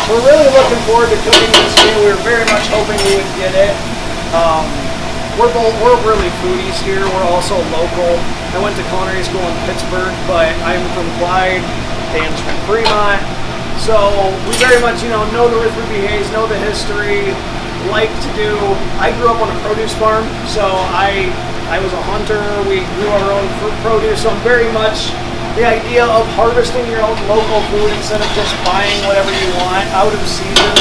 we're really looking forward to cooking this meal. We were very much hoping we would get it. We're really foodies here. We're also local. I went to culinary school in Pittsburgh, but I'm from Clyde. Dan's from Fremont. So we very much, know the Ruth Ruby Hayes, know the history, like to do. I grew up on a produce farm, so I was a hunter. We grew our own produce, so I'm very much the idea of harvesting your own local food instead of just buying whatever you want out of season.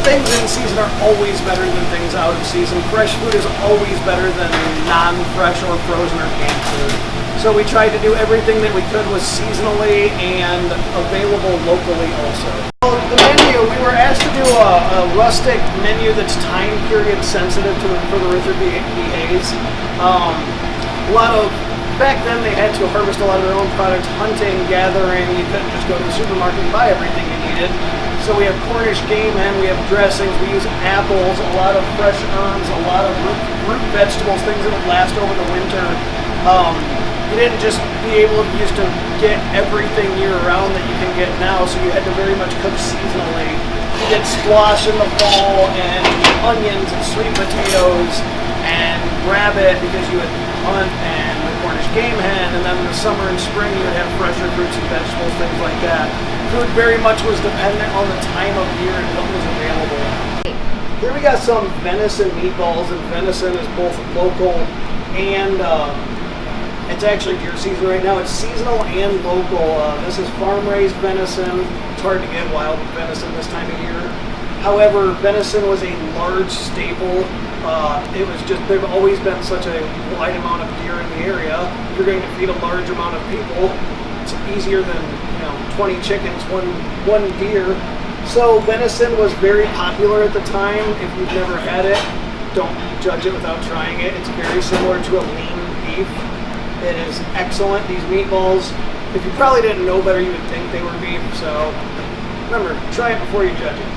Things in season are always better than things out of season. Fresh food is always better than non-fresh or frozen or canned food. So we tried to do everything that we could was seasonally and available locally also. So the menu, we were asked to do a rustic menu that's time period sensitive for the Ruth Ruby Hayes. A lot of back then they had to harvest a lot of their own products, hunting, gathering. You couldn't just go to the supermarket and buy everything you needed. So we have Cornish game hen, we have dressings, we use apples, a lot of fresh herbs, a lot of root vegetables, things that would last over the winter. You didn't just be able to get everything year round that you can get now, so you had to very much cook seasonally. You get squash in the fall and onions and sweet potatoes and rabbit because you would hunt, and the Cornish game hen, and then in the summer and spring you would have fresher fruits and vegetables, things like that. Food very much was dependent on the time of year and what was available. Here we got some venison meatballs, and venison is both local and it's actually deer season right now. It's seasonal and local. This is farm-raised venison. It's hard to get wild venison this time of year. However, venison was a large staple. There've always been such a wide amount of deer in the area. If you're going to feed a large amount of people, it's easier than 20 chickens, one deer. So venison was very popular at the time. If you've never had it, don't judge it without trying it. It's very similar to a lean beef. It is excellent. These meatballs, if you probably didn't know better, you would think they were beef. So remember, try it before you judge it.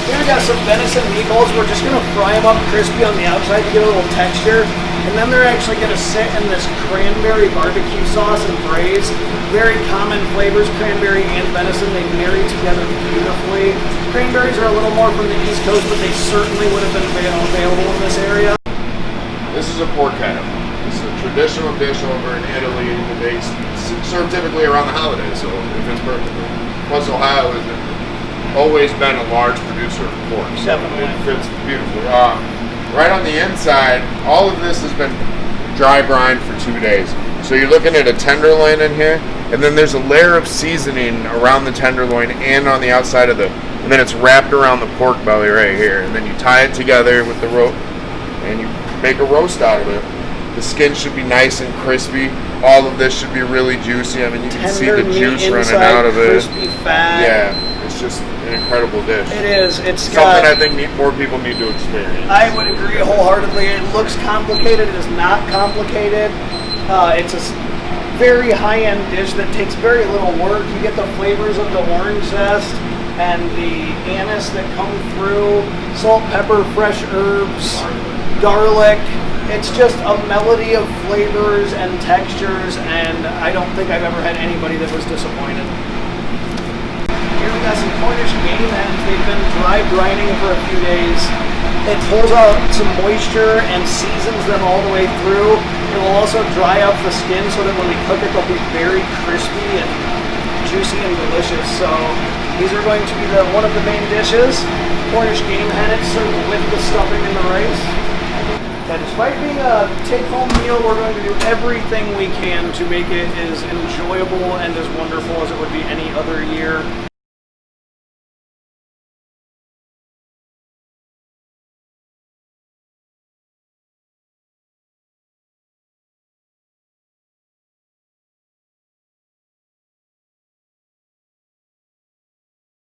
Here we got some venison meatballs. We're just going to fry them up crispy on the outside to get a little texture. And then they're actually going to sit in this cranberry barbecue sauce and braise. Very common flavors, cranberry and venison. They marry together beautifully. Cranberries are a little more from the East Coast, but they certainly would have been available in this area. This is a porchetta. This is a traditional dish over in Italy that they serve typically around the holidays, so it fits perfectly. Plus, Ohio has always been a large producer of pork, so it fits beautifully. Right on the inside, all of this has been dry brined for 2 days. So you're looking at a tenderloin in here, and then there's a layer of seasoning around the tenderloin and on the outside of and then it's wrapped around the pork belly right here. And then you tie it together with the rope, and you make a roast out of it. The skin should be nice and crispy. All of this should be really juicy. I mean, you can see the juice running out of it. Crispy fat. Yeah, it's just an incredible dish. It is. It's something I think more people need to experience. I would agree wholeheartedly. It looks complicated. It is not complicated. It's a very high-end dish that takes very little work. You get the flavors of the orange zest and the anise that come through, salt, pepper, fresh herbs, garlic. It's just a melody of flavors and textures, and I don't think I've ever had anybody that was disappointed. Here we got some Cornish game hens. They've been dry brining for a few days. It pulls out some moisture and seasons them all the way through. It will also dry up the skin so that when we cook it, they'll be very crispy and juicy and delicious. So these are going to be one of the main dishes. Cornish game hen, it's served with the stuffing and the rice. And despite being a take-home meal, we're going to do everything we can to make it as enjoyable and as wonderful as it would be any other year.